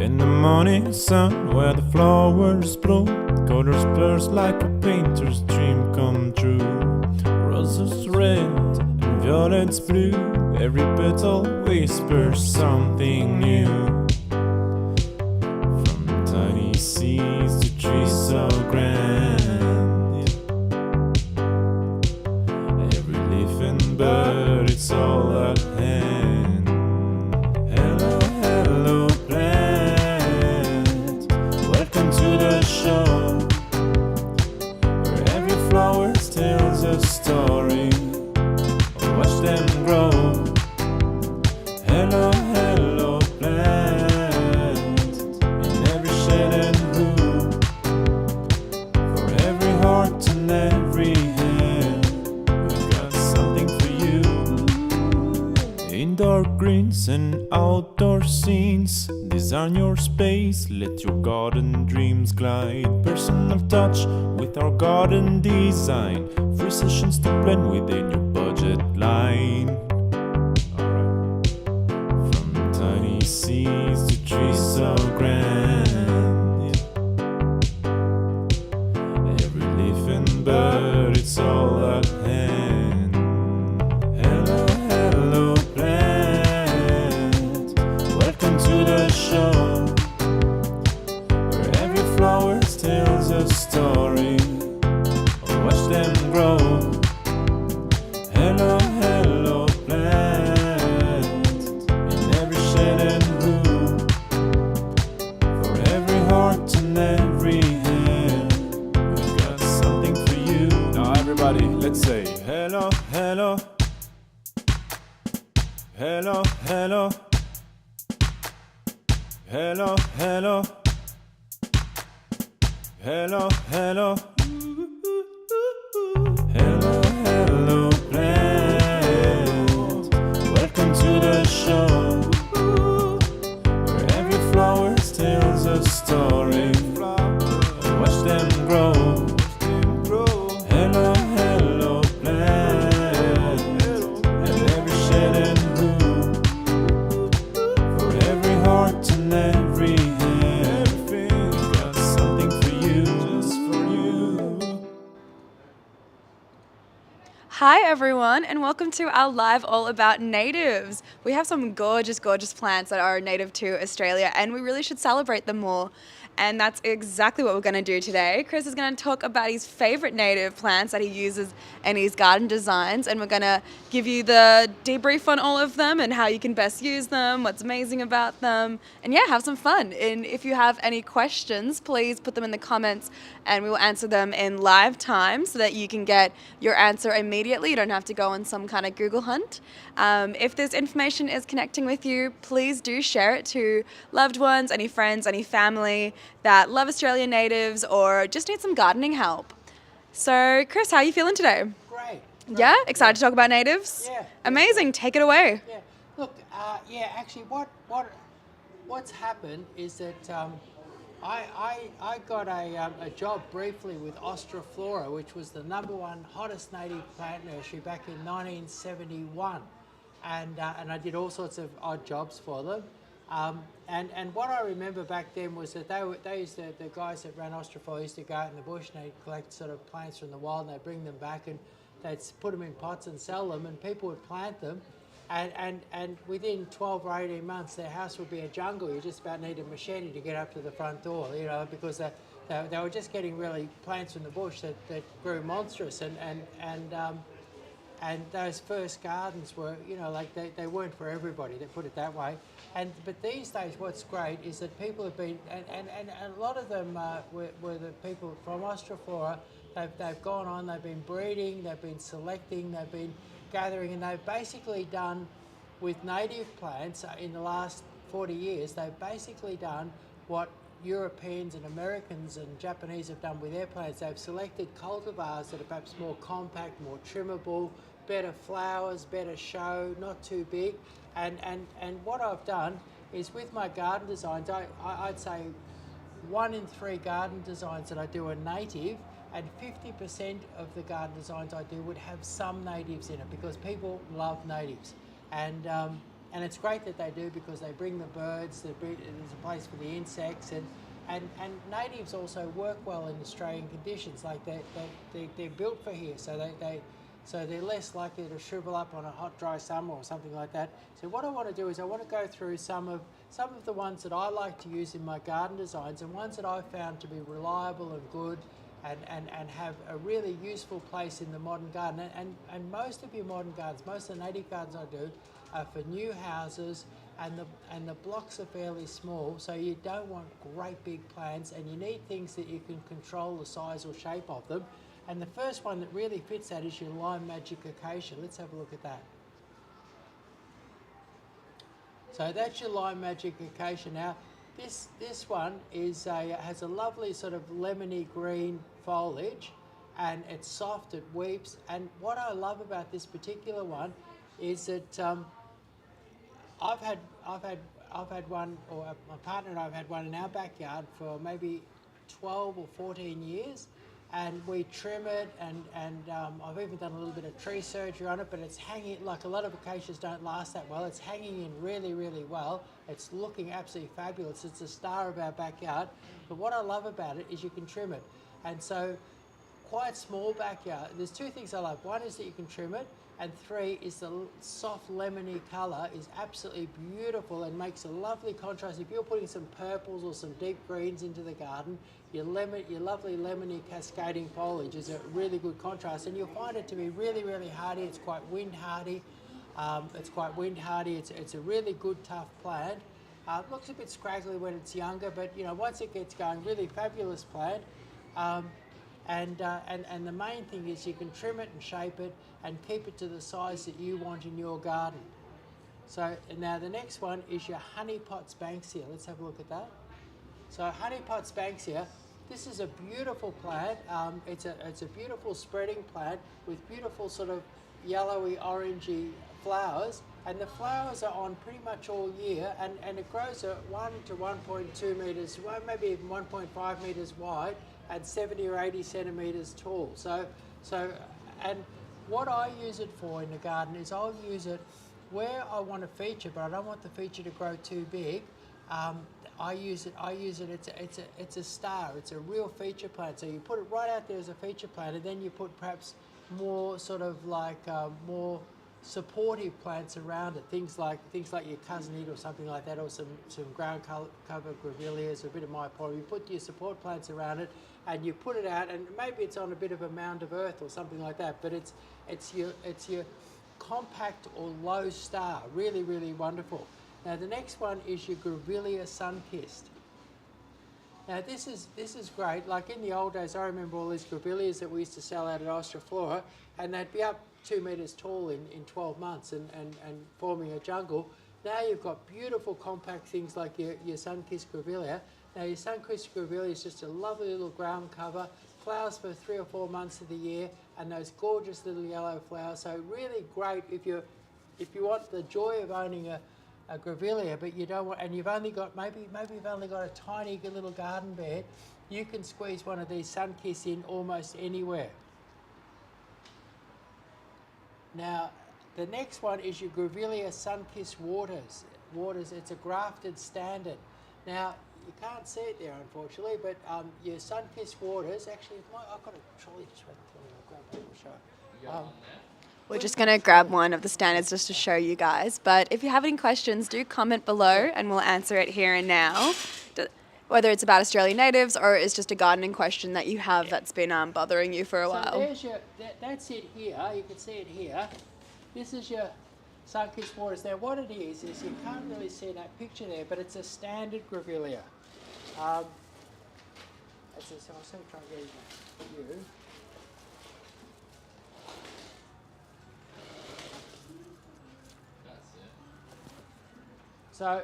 In the morning sun where the flowers bloom, colors burst like a painter's dream come true. Roses red and violets blue, every petal whispers something new. From tiny seeds to trees so grand, every leaf and bird, it's all at hand. Hello, hello plant, welcome to the show, where every flower tells a story. Watch them grow. Hello, hello plant, in every shade and hue, for every heart and every hand, we've got something for you. Indoor greens and outdoor scenes, design your space, let your garden dreams glide. Personal touch with our garden design, free sessions to blend within your budget line. From tiny seeds to trees so grand, every leaf and bird, it's all at hand. Hello, hello plant, welcome to the show, where every flower tells a story. Watch them grow. Hello, hello plant, in every shade and hue, for every heart and every hand, we've got something for you. Now everybody, let's say hello, hello, hello, hello, hello, hello, hello, hello. Hello, hello plant, welcome to the show, where every flower tells a story. Watch them grow. Hello, hello plant, in every shade and hue, for every heart and every hand, we've got something for you, just for you. Hi everyone, and welcome to our live all about natives. We have some gorgeous, gorgeous plants that are native to Australia, and we really should celebrate them more. And that's exactly what we're going to do today. Chris is going to talk about his favorite native plants that he uses in his garden designs, and we're going to give you the debrief on all of them and how you can best use them, what's amazing about them, and yeah, have some fun. And if you have any questions, please put them in the comments and we will answer them in live time so that you can get your answer immediately. You don't have to go on some kind of Google hunt. If this information is connecting with you, please do share it to loved ones, any friends, any family that love Australian natives or just need some gardening help. So, Chris, how are you feeling today? Great. Yeah? Excited to talk about natives? Yeah. Amazing. Take it away. Yeah. Look, actually, what's happened is that I got a job briefly with Austroflora, which was the #1 hottest native plant nursery back in 1971, and I did all sorts of odd jobs for them. And what I remember back then was that the guys that ran Austroflora used to go out in the bush and they'd collect sort of plants from the wild and they'd bring them back and they'd put them in pots and sell them, and people would plant them. And within 12 or 18 months, their house would be a jungle. You just about need a machete to get up to the front door, you know, because they were just getting really plants from the bush that grew monstrous. And those first gardens were, you know, like they weren't for everybody, they put it that way. But these days, what's great is that people have been, and a lot of them were the people from Austroflora. They've gone on, they've been breeding, they've been selecting, they've been gathering, and they've basically done with native plants in the last 40 years, they've basically done what Europeans and Americans and Japanese have done with their plants. They've selected cultivars that are perhaps more compact, more trimmable, better flowers, better show, not too big. And what I've done is with my garden designs, I'd say 1 in 3 garden designs that I do are native, and 50% of the garden designs I do would have some natives in it because people love natives. And and it's great that they do because they bring the birds, there's a place for the insects, and natives also work well in Australian conditions. Like they're built for here, so they're less likely to shrivel up on a hot, dry summer or something like that. So what I want to do is I want to go through some of the ones that I like to use in my garden designs, and ones that I've found to be reliable and good, and have a really useful place in the modern garden. And most of your modern gardens, most of the native gardens I do, are for new houses, and the blocks are fairly small, so you don't want great big plants, and you need things that you can control the size or shape of them. And the first one that really fits that is your Lime Magic Acacia. Let's have a look at that. So that's your Lime Magic Acacia. Now, this one has a lovely sort of lemony green foliage, and it's soft, it weeps. And what I love about this particular one is that I've had one, or my partner and I've had one in our backyard for maybe 12 or 14 years, and we trim it, and I've even done a little bit of tree surgery on it, but it's hanging, like a lot of acacias don't last that well, it's hanging in really, really well. It's looking absolutely fabulous. It's a star of our backyard. But what I love about it is you can trim it. And so, quite small backyard, there's two things I love. One is that you can trim it, and three is the soft lemony colour is absolutely beautiful and makes a lovely contrast. If you're putting some purples or some deep greens into the garden, your lovely lemony cascading foliage is a really good contrast, and you'll find it to be really, really hardy. It's quite wind hardy. It's a really good, tough plant. Looks a bit scraggly when it's younger, but you know, once it gets going, really fabulous plant. And the main thing is you can trim it and shape it and keep it to the size that you want in your garden. So now the next one is your Honeypot Banksia. Let's have a look at that. So Honeypot Banksia, this is a beautiful plant. It's a beautiful spreading plant with beautiful sort of yellowy, orangey flowers, and the flowers are on pretty much all year, and it grows at 1 to 1.2 metres, maybe even 1.5 metres wide, and 70 or 80 centimetres tall. So, and what I use it for in the garden is I'll use it where I want to feature, but I don't want the feature to grow too big. I use it. It's a star. It's a real feature plant. So you put it right out there as a feature plant, and then you put perhaps more sort of like more supportive plants around it. Things like your cousinite or something like that, or some ground cover grevilleas, or a bit of mypora. You put your support plants around it, and you put it out, and maybe it's on a bit of a mound of earth or something like that. But it's your compact or low star. Really, really wonderful. Now the next one is your Grevillea Sunkissed. Now this is great. Like in the old days, I remember all these grevilleas that we used to sell out at Austraflora, and they'd be up 2 metres tall in 12 months and forming a jungle. Now you've got beautiful compact things like your sun-kissed grevillea. Now your sun-kissed grevillea is just a lovely little ground cover, flowers for 3 or 4 months of the year, and those gorgeous little yellow flowers. So really great if you want the joy of owning a grevillea, but you don't want, and you've only got maybe you've only got a tiny little garden bed, you can squeeze one of these sun-kissed in almost anywhere. Now, the next one is your Grevillea Sun-Kissed Waters. It's a grafted standard. Now, you can't see it there, unfortunately, but your Sun-Kissed Waters, actually, I've got a trolley just waiting for me. I'll grab it and show it. We're just going to grab one of the standards just to show you guys. But if you have any questions, do comment below and we'll answer it here and now. Whether it's about Australian natives or it's just a gardening question that you have that's been bothering you for a while. So there's that's it here. You can see it here. This is your Sun-Kissed Waters. Now what it is you can't really see that picture there, but it's a standard grevillea. So I'll see try and get it for you. So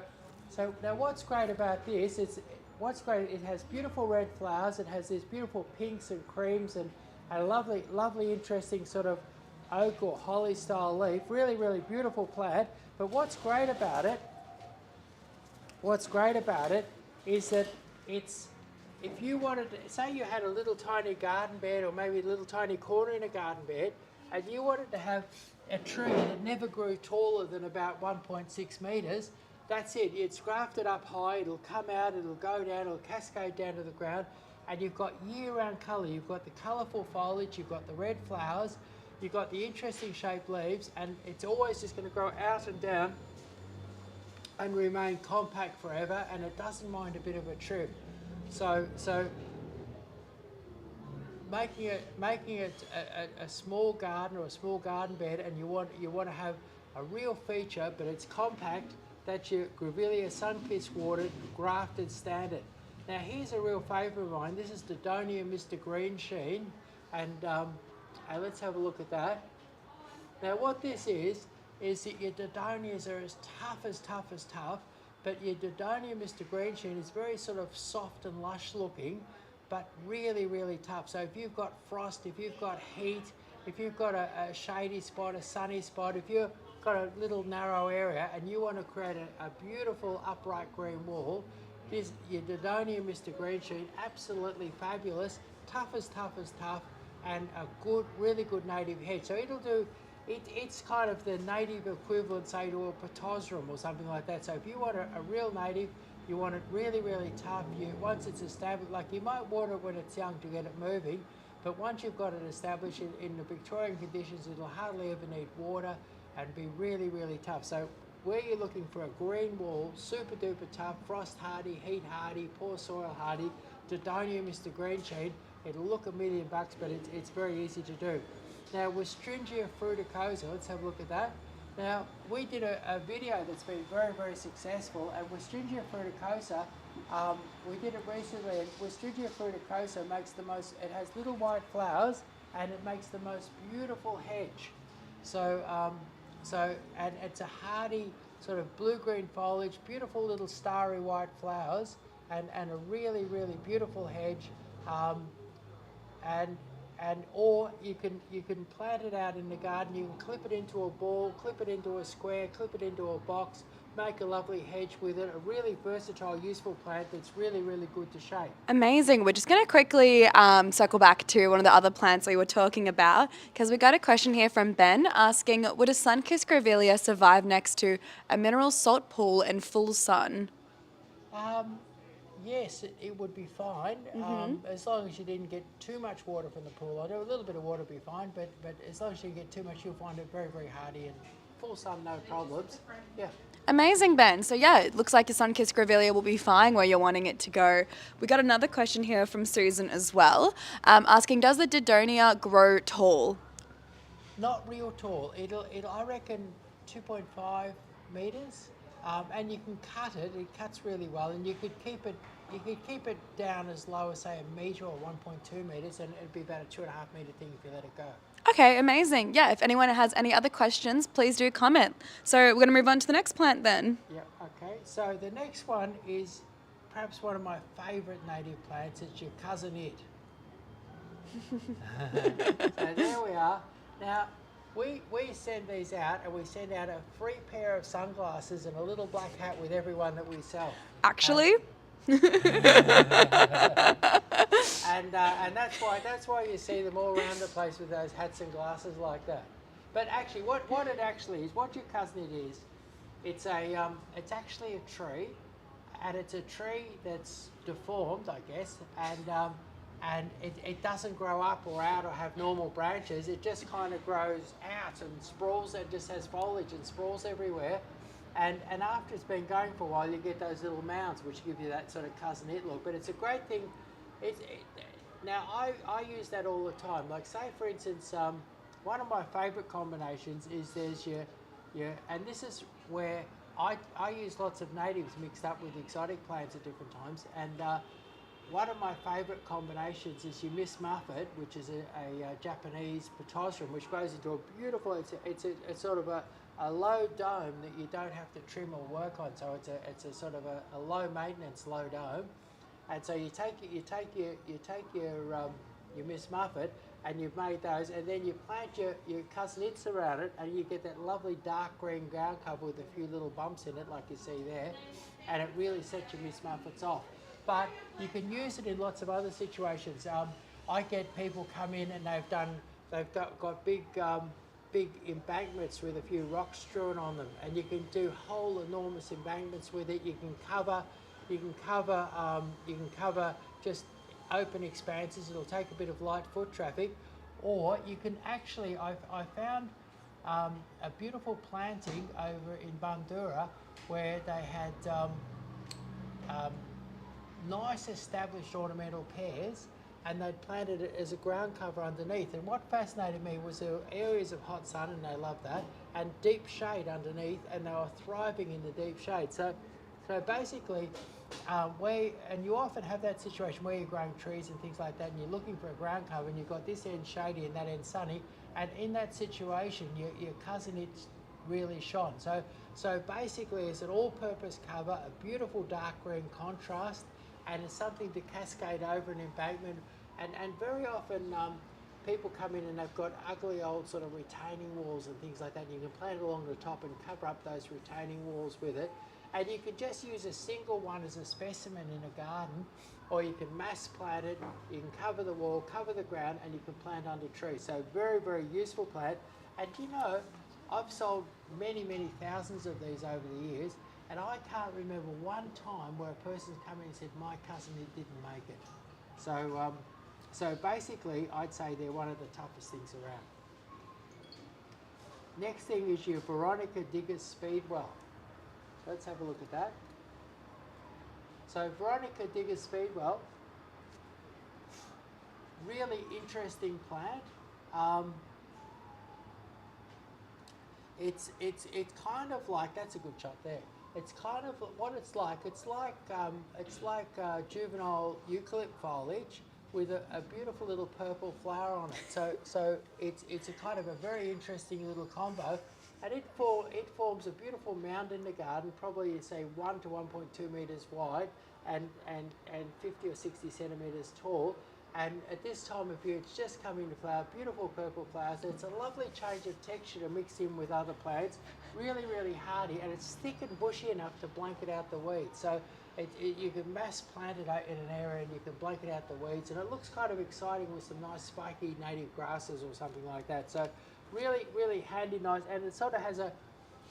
now what's great about this is, it has beautiful red flowers, it has these beautiful pinks and creams and a lovely interesting sort of oak or holly style leaf, really, really beautiful plant. But what's great about it is that it's, if you wanted to, say you had a little tiny garden bed or maybe a little tiny corner in a garden bed, and you wanted to have a tree that never grew taller than about 1.6 metres, that's it. It's grafted up high, it'll come out, it'll go down, it'll cascade down to the ground, and you've got year-round colour. You've got the colourful foliage, you've got the red flowers, you've got the interesting shaped leaves, and it's always just going to grow out and down and remain compact forever, and it doesn't mind a bit of a trim. So making it a small garden or a small garden bed, and you want to have a real feature, but it's compact. That's your Grevillea sun-kissed watered grafted standard. Now here's a real favourite of mine. This is Dodonia Mr. Green Sheen, and let's have a look at that. Now what this is that your Dodonias are as tough, but your Dodonia Mr. Green Sheen is very sort of soft and lush looking, but really, really tough. So if you've got frost, if you've got heat, if you've got a shady spot, a sunny spot, if you've got a little narrow area and you want to create a beautiful upright green wall, this your Dodonia Mr. Green Sheen, absolutely fabulous, tough, and a good, really good native hedge. So it'll do, it's kind of the native equivalent, say, to a Pittosporum or something like that. So if you want a real native, you want it really, really tough. Once it's established, like you might water it when it's young to get it moving, but once you've got it established in the Victorian conditions, it'll hardly ever need water and be really, really tough. So where you're looking for a green wall, super duper tough, frost hardy, heat hardy, poor soil hardy, Dodonia Mr. Green Sheen, it'll look $1 million, but it's very easy to do. Now with Stringia fruticosa, let's have a look at that. Now, we did a video that's been very, very successful, and with Stringia fruticosa, we did it recently, and with Stringia fruticosa it has little white flowers, and it makes the most beautiful hedge. And it's a hardy sort of blue-green foliage, beautiful little starry white flowers, and a really, really beautiful hedge. Or you can plant it out in the garden. You can clip it into a ball, clip it into a square, clip it into a box, make a lovely hedge with it. A really versatile, useful plant that's really, really good to shape. Amazing. We're just going to quickly circle back to one of the other plants we were talking about, because we got a question here from Ben asking, would a sun-kissed Grevillea survive next to a mineral salt pool in full sun? Yes, it would be fine, as long as you didn't get too much water from the pool. I know a little bit of water would be fine, but as long as you get too much, you'll find it very, very hardy, and full sun, no problems. Yeah. Amazing, Ben. So yeah, it looks like your sun-kissed Grevillea will be fine where you're wanting it to go. We got another question here from Susan as well, asking, does the Dodonia grow tall? Not real tall. It'll I reckon 2.5 metres, and you can cut it. It cuts really well, and you could keep it down as low as say 1 metre or 1.2 metres, and it'd be about a 2.5 metre thing if you let it go. Okay, amazing. Yeah, if anyone has any other questions, please do comment. So we're going to move on to the next plant then. Yeah, okay. So the next one is perhaps one of my favourite native plants. It's your cousin it. So there we are. Now, we send these out, and we send out a free pair of sunglasses and a little black hat with everyone that we sell. Actually? And that's why you see them all around the place with those hats and glasses like that. But actually, what it actually is, what your cousin it is, it's actually a tree, and it's a tree that's deformed, I guess, and it doesn't grow up or out or have normal branches. It just kind of grows out and sprawls. It just has foliage and sprawls everywhere. And after it's been going for a while, you get those little mounds which give you that sort of cousin it look. But it's a great thing. Now I use that all the time. Like say for instance, one of my favourite combinations is there's your and this is where I use lots of natives mixed up with exotic plants at different times. And one of my favourite combinations is your Miss Muffet, which is a Japanese Pittosporum, which grows into a beautiful. It's sort of a low dome that you don't have to trim or work on. So it's a sort of a low maintenance low dome, and so you take your Miss Muffet, and you've made those, and then you plant your cousin its around it, and you get that lovely dark green ground cover with a few little bumps in it, like you see there, and it really sets your Miss Muffets off. But you can use it in lots of other situations. I get people come in and they've got big big embankments with a few rocks strewn on them, and you can do whole enormous embankments with it. You can cover just open expanses. It'll take a bit of light foot traffic, or you can actually, I found a beautiful planting over in Bundoora where they had nice established ornamental pears, and they'd planted it as a ground cover underneath. And what fascinated me was there were areas of hot sun, and they loved that, and deep shade underneath, and they were thriving in the deep shade. So basically, and you often have that situation where you're growing trees and things like that, and you're looking for a ground cover, and you've got this end shady and that end sunny, and in that situation, your cousin it really shone. So basically, it's an all-purpose cover, a beautiful dark green contrast, and it's something to cascade over an embankment. And very often people come in and they've got ugly old sort of retaining walls and things like that, and you can plant it along the top and cover up those retaining walls with it. And you can just use a single one as a specimen in a garden, or you can mass plant it, you can cover the wall, cover the ground, and you can plant under trees. So very, very useful plant. And you know, I've sold many, many thousands of these over the years, and I can't remember one time where a person's come in and said, my cousin didn't make it. So basically, I'd say they're one of the toughest things around. Next thing is your Veronica Diggers Speedwell. Let's have a look at that. So Veronica Diggers Speedwell, really interesting plant. It's kind of like, that's a good shot there. It's kind of what it's like. It's like juvenile eucalypt foliage with a beautiful little purple flower on it. So it's a kind of a very interesting little combo, and it forms a beautiful mound in the garden, probably say 1 to 1.2 meters wide and 50 or 60 centimeters tall. And at this time of year, it's just coming to flower, beautiful purple flowers. It's a lovely change of texture to mix in with other plants. Really, really hardy, and it's thick and bushy enough to blanket out the weeds. So you can mass plant it in an area and you can blanket out the weeds, and it looks kind of exciting with some nice spiky native grasses or something like that. So really, really handy, nice, and it sort of has a,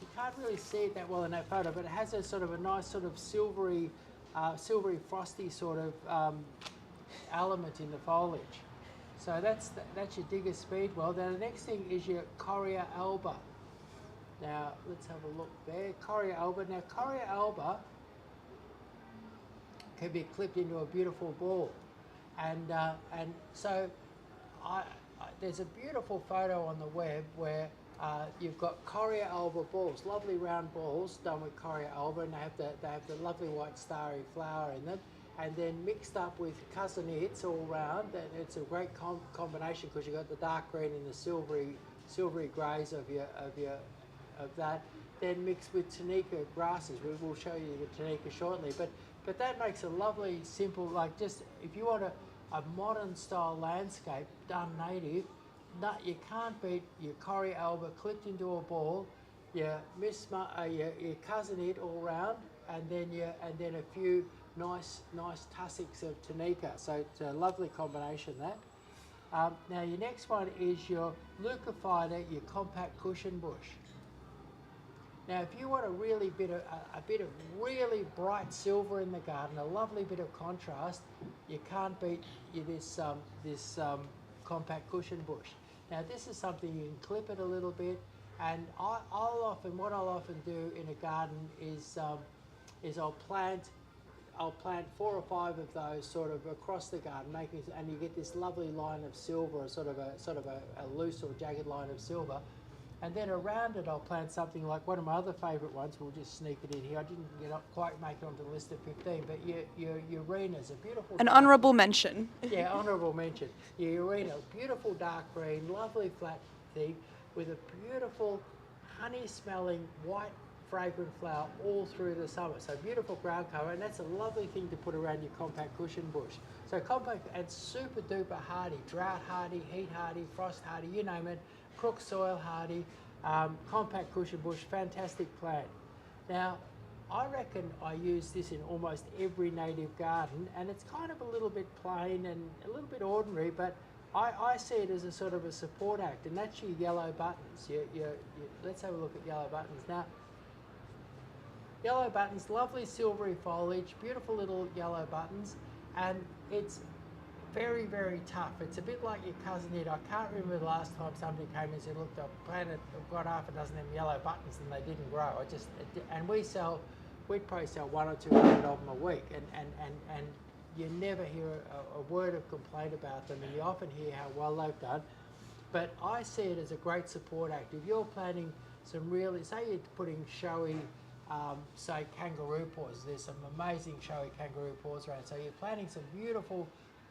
you can't really see it that well in that photo, but it has a sort of a nice sort of silvery frosty sort of element in the foliage. So that's your Digger Speedwell. Now the next thing is your Coria alba. Now let's have a look there. Coria alba. Now Coria alba can be clipped into a beautiful ball, and so there's a beautiful photo on the web where you've got Coria alba balls, lovely round balls done with Coria alba, and they have the lovely white starry flower in them, and then mixed up with cousin its all round. And it's a great combination because you've got the dark green and the silvery greys of that. Then mixed with Tunica grasses. We will show you the Tunica shortly, but that makes a lovely, simple, like just if you want a modern style landscape done native, you can't beat your Coria alba clipped into a ball, your cousin it all round, and then a few nice tussocks of Tunica. So it's a lovely combination that. Now your next one is your Leucophyta, your compact cushion bush. Now if you want a bit of really bright silver in the garden, a lovely bit of contrast, you can't beat this compact cushion bush. Now this is something you can clip it a little bit, and what I'll often do in a garden is I'll plant 4 or 5 of those sort of across the garden, and you get this lovely line of silver, sort of a loose or jagged line of silver. And then around it, I'll plant something like one of my other favourite ones. We'll just sneak it in here. I didn't quite make it onto the list of 15, but your Urena's a beautiful. An honourable mention. Yeah, honourable mention. Your Urena, beautiful dark green, lovely flat thing, with a beautiful honey-smelling white fragrant flower all through the summer. So beautiful ground cover, and that's a lovely thing to put around your compact cushion bush. So compact and super duper hardy, drought hardy, heat hardy, frost hardy, you name it. Crook soil hardy, compact cushion bush, fantastic plant. Now, I reckon I use this in almost every native garden, and it's kind of a little bit plain and a little bit ordinary, but I see it as a sort of a support act, and that's your yellow buttons. Let's have a look at yellow buttons now. Yellow buttons, lovely silvery foliage, beautiful little yellow buttons, and it's very, very tough. It's a bit like your cousin did. I can't remember the last time somebody came and said, look, the plant I've got half a dozen of them yellow buttons and they didn't grow. And we'd probably sell 100 or 200 of them a week, and you never hear a word of complaint about them, and you often hear how well they've done. But I see it as a great support act. If you're planting some really, say you're putting showy, say kangaroo paws, there's some amazing showy kangaroo paws around. So you're planting some beautiful,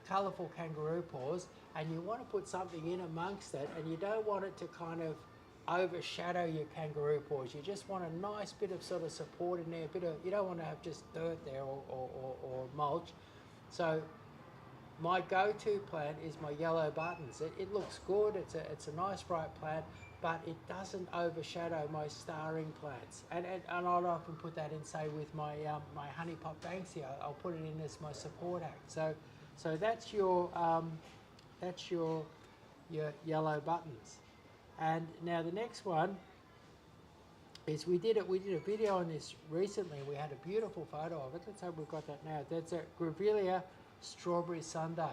colourful kangaroo paws, and you want to put something in amongst it, and you don't want it to kind of overshadow your kangaroo paws. You just want a nice bit of sort of support in there, you don't want to have just dirt there or mulch. So my go-to plant is my yellow buttons. It looks good, it's a nice bright plant, but it doesn't overshadow my starring plants. And I'll often put that in, say, with my my honey pot banksia. I'll put it in as my support act. So that's your yellow buttons. And now the next one is we did a video on this recently. We had a beautiful photo of it. Let's hope we've got that now. That's a Grevillea strawberry sundae.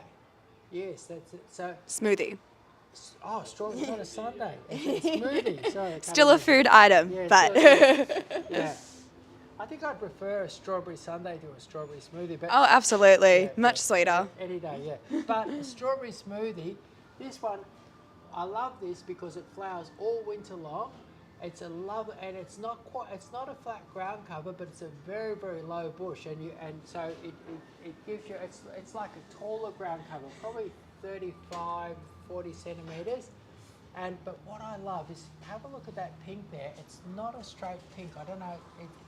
Yes, that's it. So Smoothie. oh, strawberry, not a sundae. It's a smoothie. Sorry, I can't Still a remember. food item, Yeah, but Yeah. I think I'd prefer a strawberry sundae to a strawberry smoothie. But oh, absolutely, yeah, much yeah, sweeter. any day, yeah. But a strawberry smoothie, this one, I love this because it flowers all winter long. It's a and it's not a flat ground cover, but it's a very, very low bush, and so it gives you, it's like a taller ground cover, probably 35, 40 centimetres. But what I love is, have a look at that pink there. It's not a straight pink. I don't know,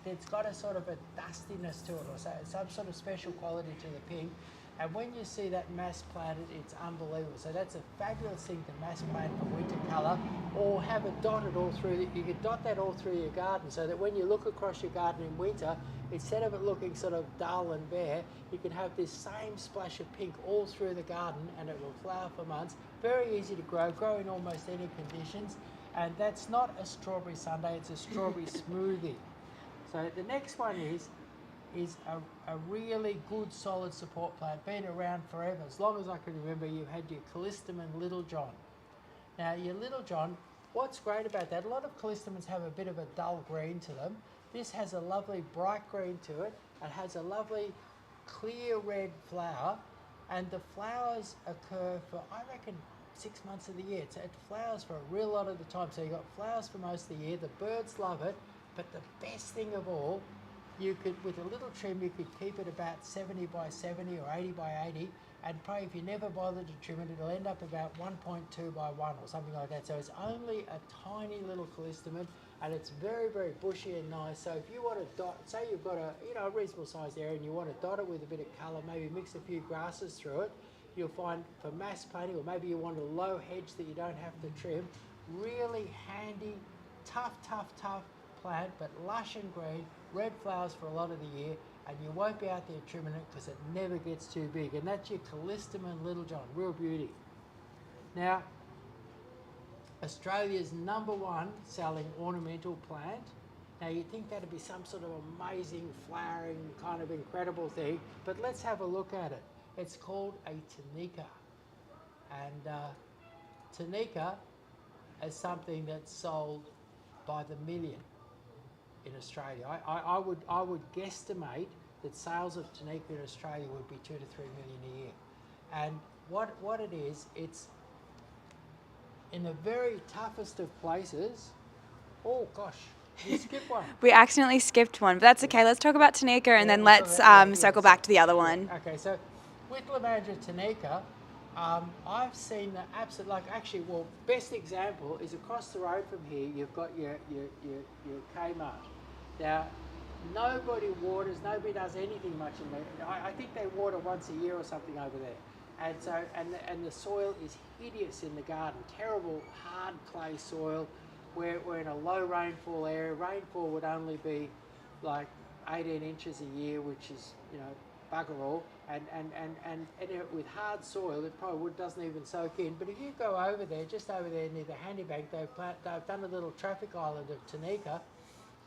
it's got a sort of a dustiness to it, or some sort of special quality to the pink. And when you see that mass planted, it's unbelievable. So that's a fabulous thing to mass plant for winter colour, or have it dotted all through. You could dot that all through your garden, so that when you look across your garden in winter, instead of it looking sort of dull and bare, you can have this same splash of pink all through the garden, and it will flower for months. Very easy to grow in almost any conditions. And that's not a strawberry sundae, it's a strawberry smoothie. So the next one is a really good solid support plant, been around forever. As long as I can remember, you had your Callistemon Little John. Now your Little John, what's great about that, a lot of callistemons have a bit of a dull green to them. This has a lovely bright green to it. It has a lovely clear red flower, and the flowers occur for, I reckon, 6 months of the year. It flowers for a real lot of the time. So you've got flowers for most of the year. The birds love it, but the best thing of all, you could, with a little trim, you could keep it about 70 by 70 or 80 by 80, and probably if you never bother to trim it, it'll end up about 1.2 by 1 or something like that. So it's only a tiny little callistemon, and it's very, very bushy and nice. So if you want to dot, say you've got a reasonable sized area and you want to dot it with a bit of colour, maybe mix a few grasses through it, you'll find for mass planting, or maybe you want a low hedge that you don't have to trim, really handy, tough plant, but lush and green, red flowers for a lot of the year, and you won't be out there trimming it because it never gets too big. And that's your Callistemon Little John, real beauty. Now, Australia's #1 selling ornamental plant. Now you'd think that'd be some sort of amazing flowering kind of incredible thing, but let's have a look at it. It's called a Tunica, and Tunica is something that's sold by the million in Australia. I would guesstimate that sales of Tunica in Australia would be 2 to 3 million a year. And what it is, it's in the very toughest of places. Oh gosh, you skipped one. We accidentally skipped one, but that's okay. Let's talk about Tunica, and then we'll let's talk about- circle back to the other one. Okay, so with Lomandra tunica, I've seen the absolute, best example is across the road from here. You've got your Kmart. Now, nobody waters, nobody does anything much in there. I think they water once a year or something over there. And so, and the soil is hideous in the garden, terrible hard clay soil. We're in a low rainfall area. Rainfall would only be like 18 inches a year, which is, bugger all, and with hard soil, it probably doesn't even soak in. But if you go over there, just over there near the handy bank, they've done a little traffic island of Tunica,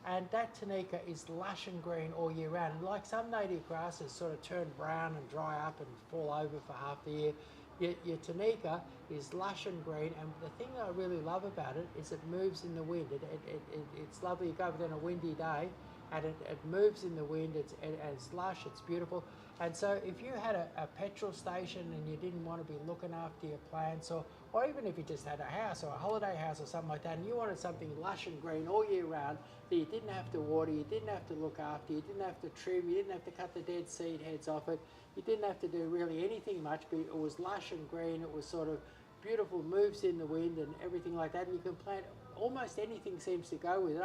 and that Tunica is lush and green all year round. And like some native grasses sort of turn brown and dry up and fall over for half the year, your Tunica is lush and green, and the thing that I really love about it is it moves in the wind. It's lovely. You go over there on a windy day, and it moves in the wind. It's lush. It's beautiful. And so if you had a petrol station and you didn't want to be looking after your plants, or even if you just had a house or a holiday house or something like that, and you wanted something lush and green all year round that you didn't have to water, you didn't have to look after, you didn't have to trim, you didn't have to cut the dead seed heads off it, you didn't have to do really anything much, but it was lush and green, it was sort of beautiful, moves in the wind and everything like that, and you can plant almost anything seems to go with it.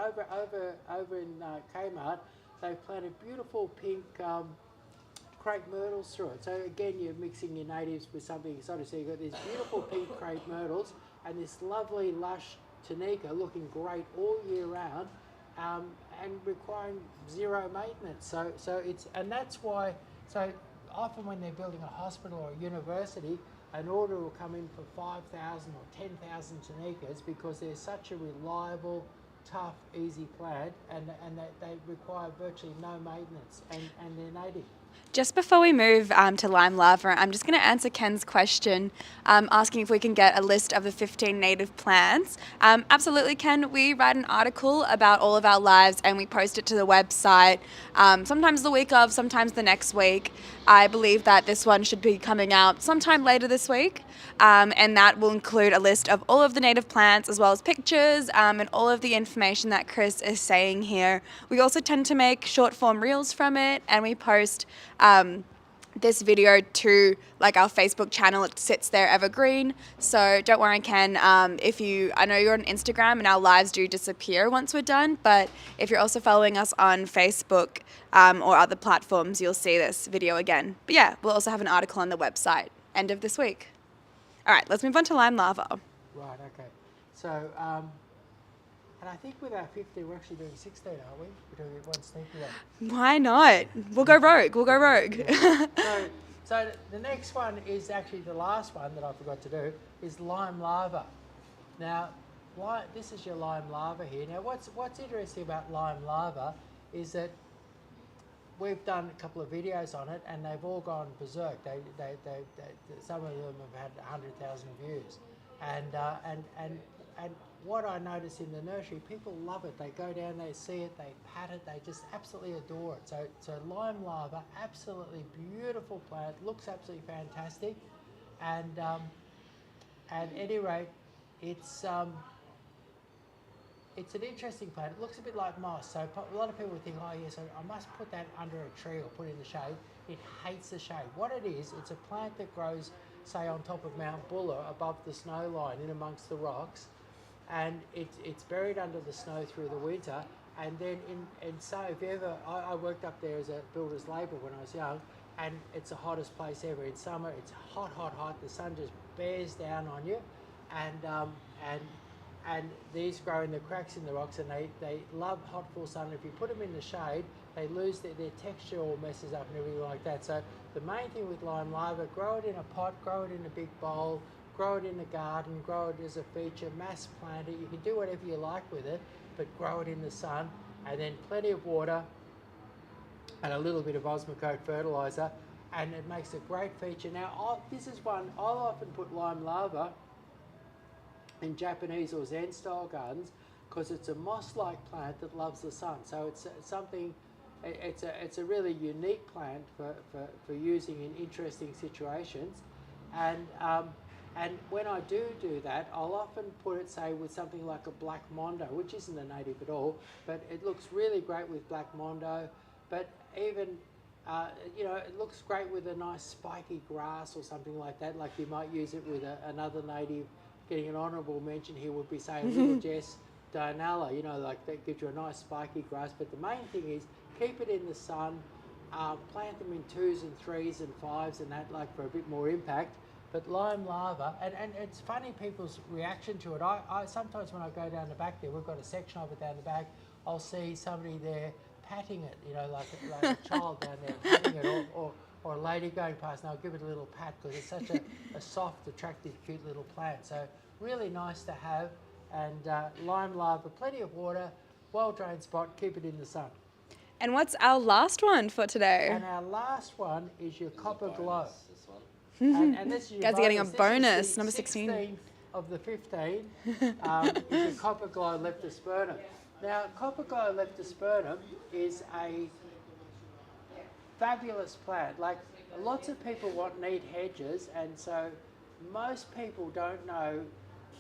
Over in Kmart, they've planted beautiful pink crepe myrtles through it. So again, you're mixing your natives with something exotic. So you've got these beautiful pink crepe myrtles and this lovely lush Tunica looking great all year round, and requiring zero maintenance. So it's, and that's why, so often when they're building a hospital or a university, an order will come in for 5,000 or 10,000 Tunicas because they're such a reliable, tough, easy plant, and they require virtually no maintenance, and they're native. Just before we move to Lime Lava, I'm just going to answer Ken's question, asking if we can get a list of the 15 native plants. Absolutely, Ken. We write an article about all of our lives and we post it to the website, sometimes the week of, sometimes the next week. I believe that this one should be coming out sometime later this week, and that will include a list of all of the native plants as well as pictures and all of the information that Chris is saying here. We also tend to make short form reels from it, and we post this video to like our Facebook channel. It sits there evergreen, so don't worry, Ken. I know you're on Instagram and our lives do disappear once we're done, but if you're also following us on Facebook or other platforms, you'll see this video again. But yeah, we'll also have an article on the website end of this week. All right, let's move on to Lime Lava. Right, okay. So and I think with our 50, we're actually doing 16, aren't we? We're doing one sneaky one. Why not? We'll go rogue. Yeah. So the next one is actually the last one that I forgot to do, is Lime Lava. Now, this is your Lime Lava here. Now, what's interesting about Lime Lava is that we've done a couple of videos on it, and they've all gone berserk. Some of them have had 100,000 views, and what I notice in the nursery, people love it. They go down, they see it, they pat it, they just absolutely adore it. So Lime Lava, absolutely beautiful plant, looks absolutely fantastic, and at any rate, it's an interesting plant. It looks a bit like moss. So a lot of people think, oh yes, I must put that under a tree or put it in the shade. It hates the shade. What it is, it's a plant that grows, say, on top of Mount Buller, above the snow line, in amongst the rocks. And it's buried under the snow through the winter, and then so if you ever, I worked up there as a builder's labourer when I was young, and it's the hottest place ever. In summer, it's hot. The sun just bears down on you, and these grow in the cracks in the rocks, and they love hot full sun. If you put them in the shade, they lose their texture, all messes up and everything like that. So the main thing with Lime Lava, grow it in a pot, grow it in a big bowl, grow it in the garden, grow it as a feature, mass plant it. You can do whatever you like with it, but grow it in the sun, and then plenty of water and a little bit of Osmocote fertiliser, and it makes a great feature. Now, this is one, I'll often put Lime Lava in Japanese or Zen style gardens because it's a moss-like plant that loves the sun. So it's something, it's a really unique plant for using in interesting situations. And when I do that, I'll often put it, say, with something like a Black Mondo, which isn't a native at all, but it looks really great with Black Mondo. But even, it looks great with a nice spiky grass or something like that. Like you might use it with another native. Getting an honourable mention here would be, say, Little Jess Dianella, like that gives you a nice spiky grass. But the main thing is keep it in the sun, plant them in 2s and 3s and 5s and that, like for a bit more impact. But Lime Lava, and it's funny people's reaction to it. I sometimes when I go down the back there, we've got a section of it down the back, I'll see somebody there patting it, like a child down there patting it, or lady going past, and I'll give it a little pat because it's such a soft, attractive, cute little plant. So really nice to have. And lime larva, plenty of water, well-drained spot, keep it in the sun. And what's our last one for today? And our last one is your copper glow. This one. And this is your Guys are getting a This is bonus, the number 16. 16th of the 15 is your copper glow leptospermum. Now, copper glow leptospermum is a fabulous plant. Like, lots of people want neat hedges, and so most people don't know,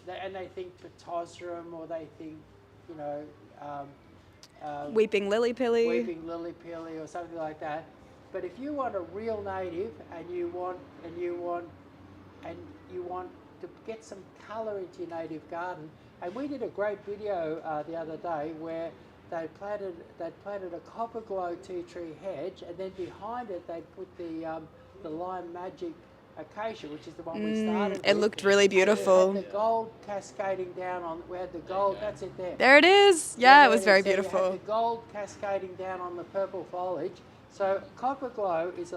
and they think Pittosporum, or they think, you know, Weeping Lily Pilly. weeping lily pilly or something like that. But if you want a real native and you want to get some colour into your native garden, and we did a great video the other day where they planted a copper glow tea tree hedge, and then behind it they put the Lime Magic acacia, which is the one we started It with. looked really beautiful. And the gold cascading down on. We had the gold. That's it there. There it is. Yeah, it was there very is. So you beautiful. have the gold cascading down on the purple foliage. So copper glow is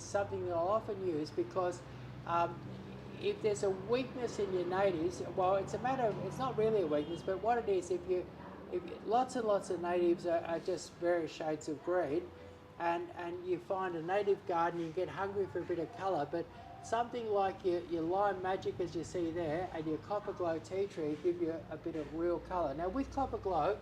something that I'll often use because if there's a weakness in your natives, well, it's not really a weakness, but what it is, if lots and lots of natives are just various shades of green, and you find a native garden, you get hungry for a bit of colour, but something like your Lime Magic, as you see there, and your copper glow tea tree give you a bit of real colour. Now with copper glow,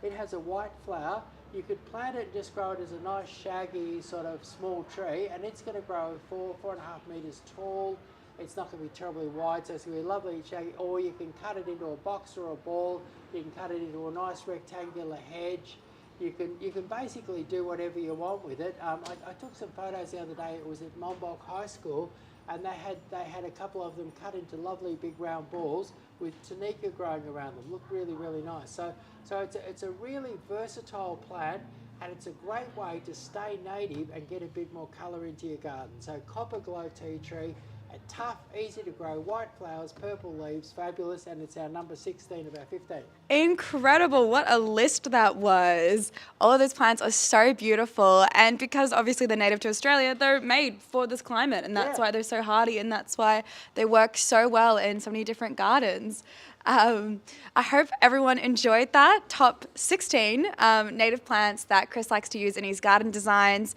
it has a white flower. You could plant it and just grow it as a nice shaggy sort of small tree, and it's going to grow 4.5 metres tall. It's not going to be terribly wide, so it's going to be lovely shaggy. Or you can cut it into a box or a ball. You can cut it into a nice rectangular hedge. You can basically do whatever you want with it. I took some photos the other day. It was at Monbulk High School, and they had a couple of them cut into lovely big round balls with Tunica growing around them. Looked really, really nice. So it's a really versatile plant, and it's a great way to stay native and get a bit more colour into your garden. So copper glow tea tree, a tough, easy to grow, white flowers, purple leaves, fabulous, and it's our number 16 of our 15. Incredible. What a list that was. All of those plants are so beautiful, and because obviously they're native to Australia, they're made for this climate, and that's why they're so hardy, and that's why they work so well in so many different gardens. I hope everyone enjoyed that top 16 native plants that Chris likes to use in his garden designs.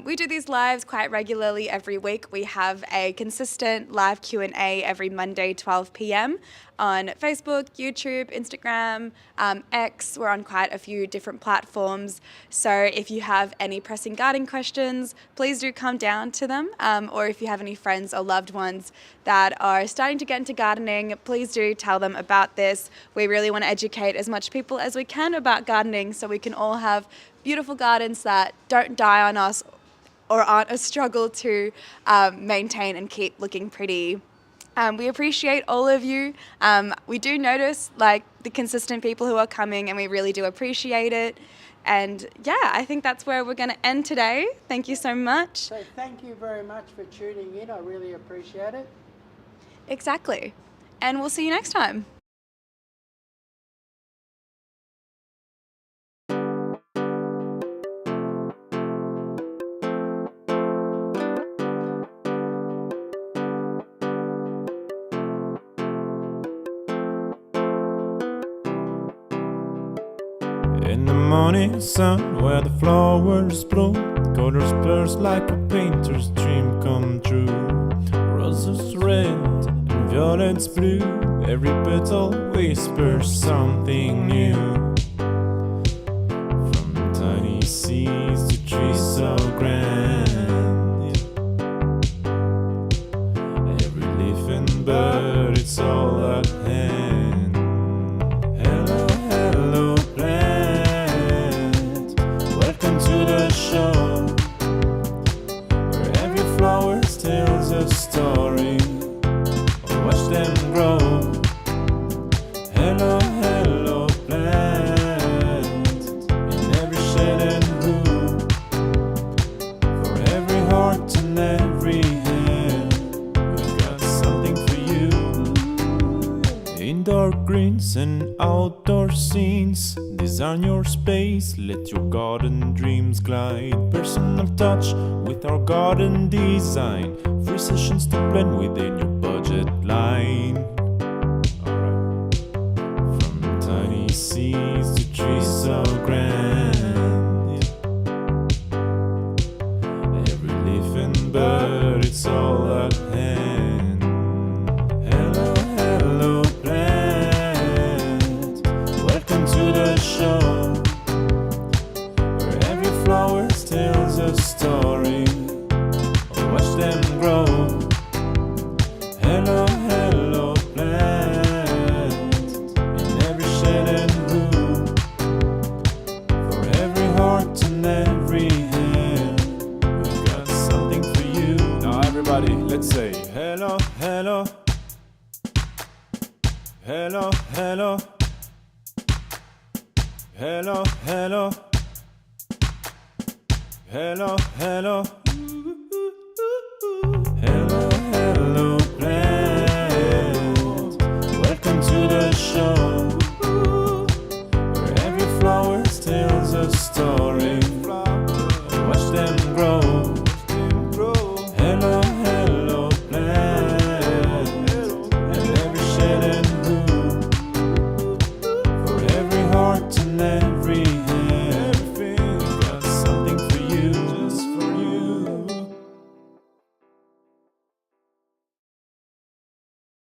We do these lives quite regularly every week. We have a consistent live Q&A every Monday, 12 p.m. on Facebook, YouTube, Instagram, X. We're on quite a few different platforms. So if you have any pressing gardening questions, please do come down to them. Or if you have any friends or loved ones that are starting to get into gardening, please do tell them about this. We really want to educate as much people as we can about gardening so we can all have beautiful gardens that don't die on us or aren't a struggle to maintain and keep looking pretty. We appreciate all of you. We do notice like the consistent people who are coming, and we really do appreciate it. And yeah, I think that's where we're going to end today. Thank you so much. So thank you very much for tuning in. I really appreciate it. Exactly. And we'll see you next time. In the morning sun, where the flowers bloom, colors burst like a painter's dream come true. Roses red and violets blue, every petal whispers something new. From tiny seeds to trees so grand, every leaf and bird, it's all at hand. Hello, hello, plant, welcome to the show, where every flower tells a story. Watch them grow. Hello, hello, plant, in every shade and hue, for every heart and every hand, we've got something for you. Indoor greens and outdoor scenes, Design your space, let your garden dreams glide. Personal touch with our garden design. Free sessions to blend within your budget line. Alright. From tiny seeds to trees so grand. Yeah. Every leaf and bird, it's all at hand. Hello, hello, plant. Welcome to the show, where every flower tells a story. Watch them grow. Hello, hello, plant. In every shade and room, for every heart and every hand, we've got something for you. Now everybody, let's say hello, hello. Hello, hello. Hello, hello. Hello, hello.